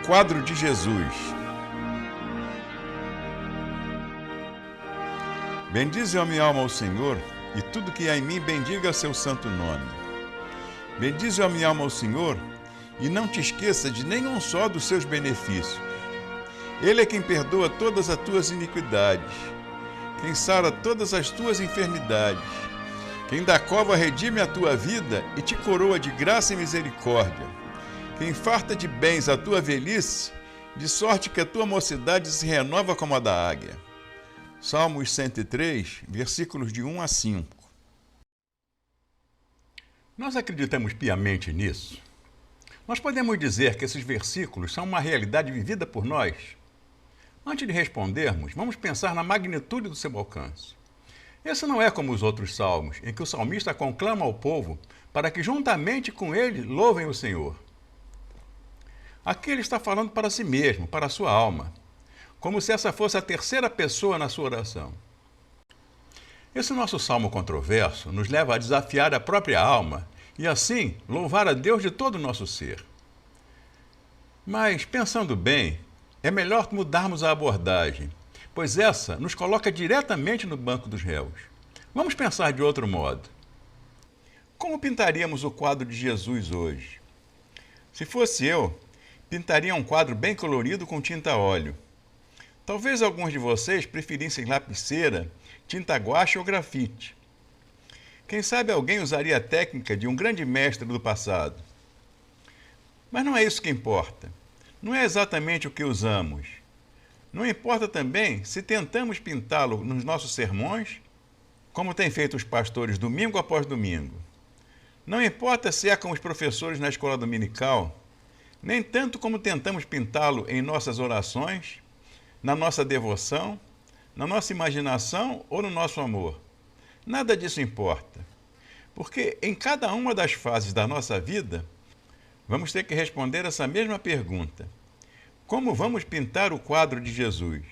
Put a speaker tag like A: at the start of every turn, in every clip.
A: quadro de Jesus. Bendize, ó minha alma, ao Senhor, e tudo que há em mim bendiga seu santo nome. Bendize, ó minha alma, ao Senhor, e não te esqueça de nenhum só dos seus benefícios. Ele é quem perdoa todas as tuas iniquidades, quem sara todas as tuas enfermidades, quem da cova redime a tua vida e te coroa de graça e misericórdia, quem farta de bens a tua velhice, de sorte que a tua mocidade se renova como a da águia. Salmos 103, versículos de 1 a 5.
B: Nós acreditamos piamente nisso. Nós podemos dizer que esses versículos são uma realidade vivida por nós? Antes de respondermos, vamos pensar na magnitude do seu alcance. Esse não é como os outros salmos, em que o salmista conclama ao povo para que juntamente com ele louvem o Senhor. Aqui ele está falando para si mesmo, para a sua alma, como se essa fosse a terceira pessoa na sua oração. Esse nosso salmo controverso nos leva a desafiar a própria alma e, assim, louvar a Deus de todo o nosso ser. Mas, pensando bem, é melhor mudarmos a abordagem, pois essa nos coloca diretamente no banco dos réus. Vamos pensar de outro modo. Como pintaríamos o quadro de Jesus hoje? Se fosse eu, pintaria um quadro bem colorido com tinta a óleo. Talvez alguns de vocês preferissem lapiseira, tinta guache ou grafite. Quem sabe alguém usaria a técnica de um grande mestre do passado. Mas não é isso que importa. Não é exatamente o que usamos. Não importa também se tentamos pintá-lo nos nossos sermões, como têm feito os pastores domingo após domingo. Não importa se é com os professores na escola dominical, nem tanto como tentamos pintá-lo em nossas orações, na nossa devoção, na nossa imaginação ou no nosso amor. Nada disso importa, porque em cada uma das fases da nossa vida, vamos ter que responder essa mesma pergunta: como vamos pintar o quadro de Jesus?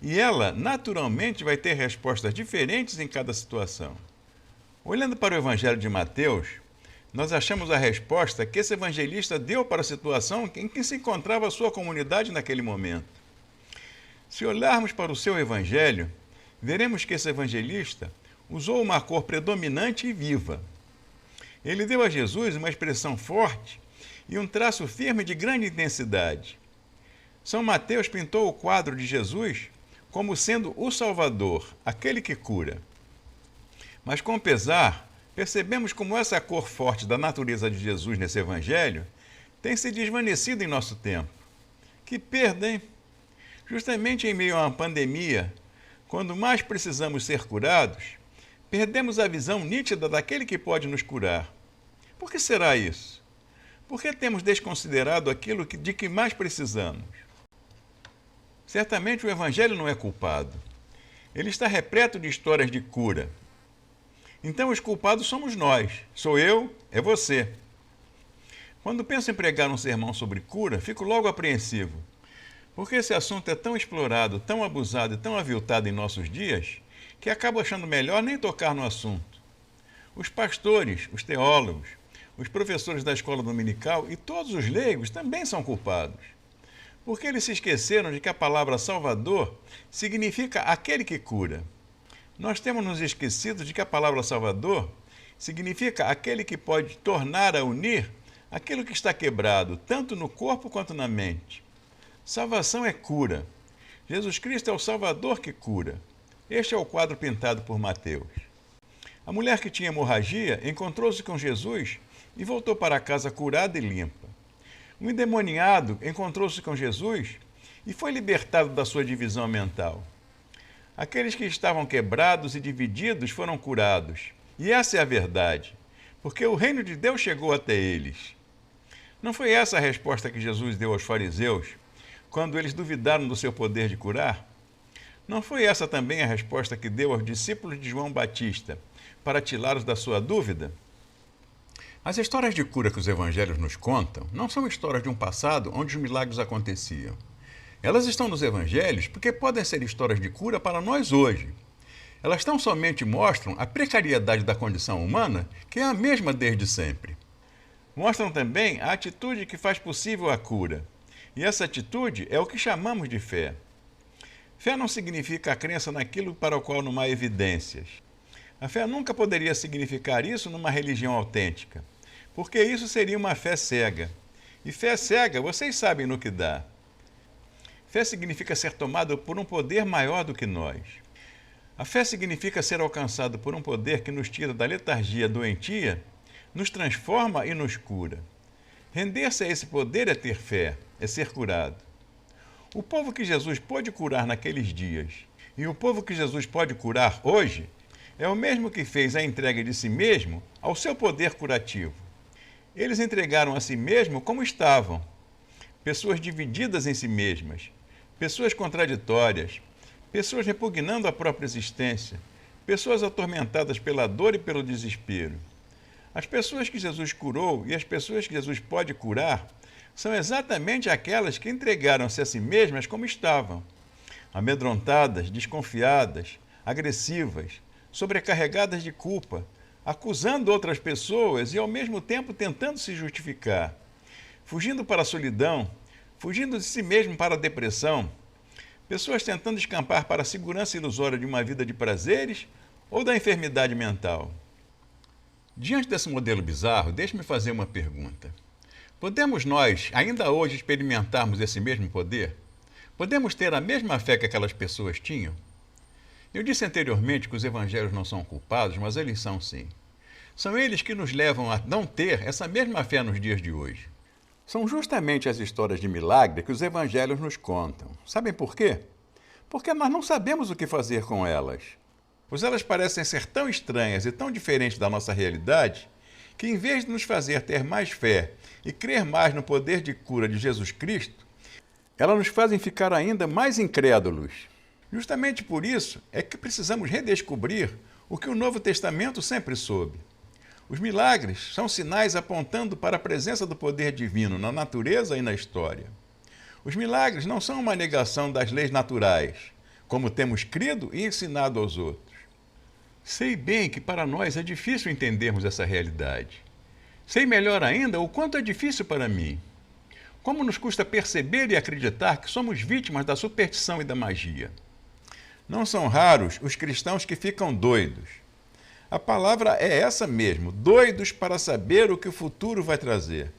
B: E ela, naturalmente, vai ter respostas diferentes em cada situação. Olhando para o Evangelho de Mateus, nós achamos a resposta que esse evangelista deu para a situação em que se encontrava a sua comunidade naquele momento. Se olharmos para o seu evangelho, veremos que esse evangelista usou uma cor predominante e viva. Ele deu a Jesus uma expressão forte e um traço firme de grande intensidade. São Mateus pintou o quadro de Jesus como sendo o Salvador, aquele que cura. Mas com pesar, percebemos como essa cor forte da natureza de Jesus nesse evangelho tem se desvanecido em nosso tempo. Que perda, hein? Justamente em meio a uma pandemia, quando mais precisamos ser curados, perdemos a visão nítida daquele que pode nos curar. Por que será isso? Por que temos desconsiderado aquilo de que mais precisamos? Certamente o Evangelho não é culpado. Ele está repleto de histórias de cura. Então os culpados somos nós. Sou eu, é você. Quando penso em pregar um sermão sobre cura, fico logo apreensivo. Porque esse assunto é tão explorado, tão abusado e tão aviltado em nossos dias, que acabo achando melhor nem tocar no assunto. Os pastores, os teólogos, os professores da escola dominical e todos os leigos também são culpados. Porque eles se esqueceram de que a palavra Salvador significa aquele que cura. Nós temos nos esquecido de que a palavra Salvador significa aquele que pode tornar a unir aquilo que está quebrado, tanto no corpo quanto na mente. Salvação é cura. Jesus Cristo é o Salvador que cura. Este é o quadro pintado por Mateus. A mulher que tinha hemorragia encontrou-se com Jesus e voltou para casa curada e limpa. Um endemoniado encontrou-se com Jesus e foi libertado da sua divisão mental. Aqueles que estavam quebrados e divididos foram curados. E essa é a verdade, porque o reino de Deus chegou até eles. Não foi essa a resposta que Jesus deu aos fariseus, quando eles duvidaram do seu poder de curar? Não foi essa também a resposta que deu aos discípulos de João Batista, para tirá-los da sua dúvida? As histórias de cura que os evangelhos nos contam não são histórias de um passado onde os milagres aconteciam. Elas estão nos evangelhos porque podem ser histórias de cura para nós hoje. Elas tão somente mostram a precariedade da condição humana, que é a mesma desde sempre. Mostram também a atitude que faz possível a cura. E essa atitude é o que chamamos de fé. Fé não significa a crença naquilo para o qual não há evidências. A fé nunca poderia significar isso numa religião autêntica, porque isso seria uma fé cega. E fé cega, vocês sabem no que dá. Fé significa ser tomado por um poder maior do que nós. A fé significa ser alcançado por um poder que nos tira da letargia doentia, nos transforma e nos cura. Render-se a esse poder é ter fé, é ser curado. O povo que Jesus pôde curar naqueles dias e o povo que Jesus pode curar hoje é o mesmo que fez a entrega de si mesmo ao seu poder curativo. Eles entregaram a si mesmo como estavam, pessoas divididas em si mesmas, pessoas contraditórias, pessoas repugnando a própria existência, pessoas atormentadas pela dor e pelo desespero. As pessoas que Jesus curou e as pessoas que Jesus pode curar são exatamente aquelas que entregaram-se a si mesmas como estavam, amedrontadas, desconfiadas, agressivas, sobrecarregadas de culpa, acusando outras pessoas e ao mesmo tempo tentando se justificar, fugindo para a solidão, fugindo de si mesmo para a depressão, pessoas tentando escapar para a segurança ilusória de uma vida de prazeres ou da enfermidade mental. Diante desse modelo bizarro, deixe-me fazer uma pergunta. Podemos nós, ainda hoje, experimentarmos esse mesmo poder? Podemos ter a mesma fé que aquelas pessoas tinham? Eu disse anteriormente que os evangelhos não são culpados, mas eles são sim. São eles que nos levam a não ter essa mesma fé nos dias de hoje. São justamente as histórias de milagre que os evangelhos nos contam. Sabem por quê? Porque nós não sabemos o que fazer com elas. Pois elas parecem ser tão estranhas e tão diferentes da nossa realidade que, em vez de nos fazer ter mais fé e crer mais no poder de cura de Jesus Cristo, elas nos fazem ficar ainda mais incrédulos. Justamente por isso é que precisamos redescobrir o que o Novo Testamento sempre soube. Os milagres são sinais apontando para a presença do poder divino na natureza e na história. Os milagres não são uma negação das leis naturais, como temos crido e ensinado aos outros. Sei bem que para nós é difícil entendermos essa realidade. Sei melhor ainda o quanto é difícil para mim. Como nos custa perceber e acreditar que somos vítimas da superstição e da magia. Não são raros os cristãos que ficam doidos. A palavra é essa mesmo, doidos para saber o que o futuro vai trazer.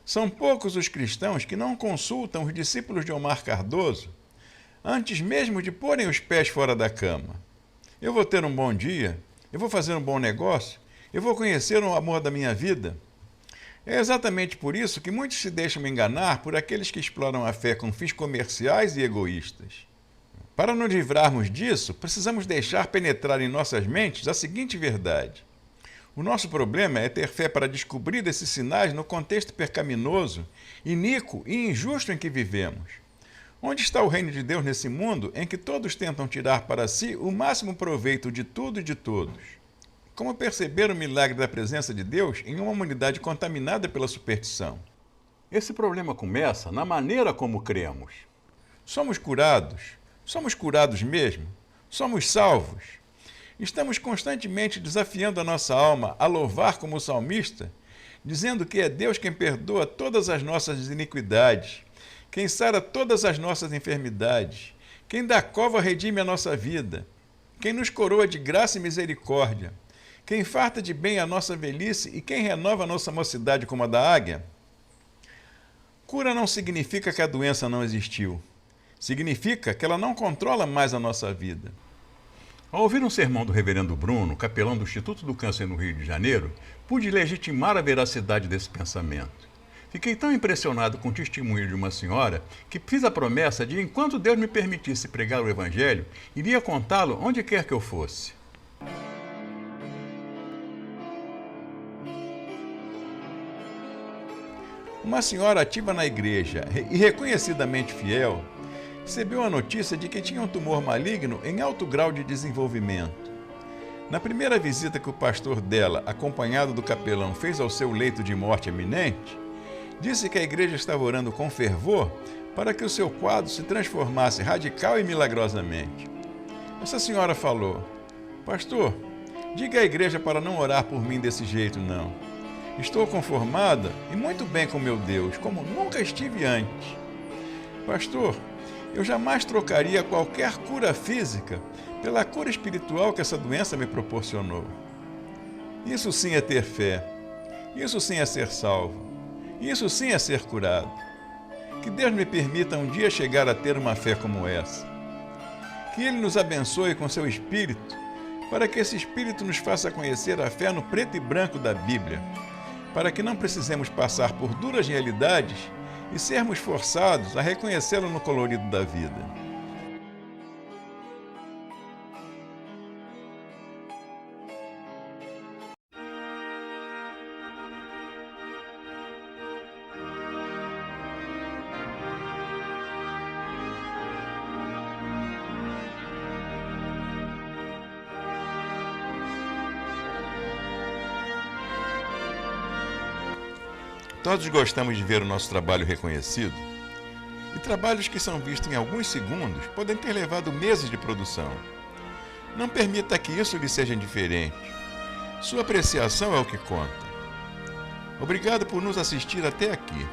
B: São poucos os cristãos que não consultam os discípulos de Omar Cardoso antes mesmo de porem os pés fora da cama. Eu vou ter um bom dia, eu vou fazer um bom negócio, eu vou conhecer o amor da minha vida. É exatamente por isso que muitos se deixam enganar por aqueles que exploram a fé com fins comerciais e egoístas. Para nos livrarmos disso, precisamos deixar penetrar em nossas mentes a seguinte verdade. O nosso problema é ter fé para descobrir esses sinais no contexto pecaminoso, iníquo e injusto em que vivemos. Onde está o reino de Deus nesse mundo em que todos tentam tirar para si o máximo proveito de tudo e de todos? Como perceber o milagre da presença de Deus em uma humanidade contaminada pela superstição? Esse problema começa na maneira como cremos. Somos curados? Somos curados mesmo? Somos salvos? Estamos constantemente desafiando a nossa alma a louvar como salmista, dizendo que é Deus quem perdoa todas as nossas iniquidades, quem sara todas as nossas enfermidades, quem da cova redime a nossa vida, quem nos coroa de graça e misericórdia, quem farta de bem a nossa velhice e quem renova a nossa mocidade como a da águia. Cura não significa que a doença não existiu. Significa que ela não controla mais a nossa vida. Ao ouvir um sermão do reverendo Bruno, capelão do Instituto do Câncer no Rio de Janeiro, pude legitimar a veracidade desse pensamento. Fiquei tão impressionado com o testemunho de uma senhora que fiz a promessa de, enquanto Deus me permitisse pregar o Evangelho, iria contá-lo onde quer que eu fosse. Uma senhora ativa na igreja e reconhecidamente fiel, recebeu a notícia de que tinha um tumor maligno em alto grau de desenvolvimento. Na primeira visita que o pastor dela, acompanhado do capelão, fez ao seu leito de morte iminente, disse que a igreja estava orando com fervor para que o seu quadro se transformasse radical e milagrosamente. Essa senhora falou: "Pastor, diga à igreja para não orar por mim desse jeito, não. Estou conformada e muito bem com meu Deus, como nunca estive antes.
A: Pastor, eu jamais trocaria qualquer cura física pela cura espiritual que essa doença me proporcionou. Isso sim é ter fé. Isso sim é ser salvo. Isso sim é ser curado. Que Deus me permita um dia chegar a ter uma fé como essa. Que Ele nos abençoe com seu Espírito, para que esse Espírito nos faça conhecer a fé no preto e branco da Bíblia, para que não precisemos passar por duras realidades e sermos forçados a reconhecê-lo no colorido da vida. Todos gostamos de ver o nosso trabalho reconhecido, e trabalhos que são vistos em alguns segundos podem ter levado meses de produção. Não permita que isso lhe seja indiferente. Sua apreciação é o que conta. Obrigado por nos assistir até aqui.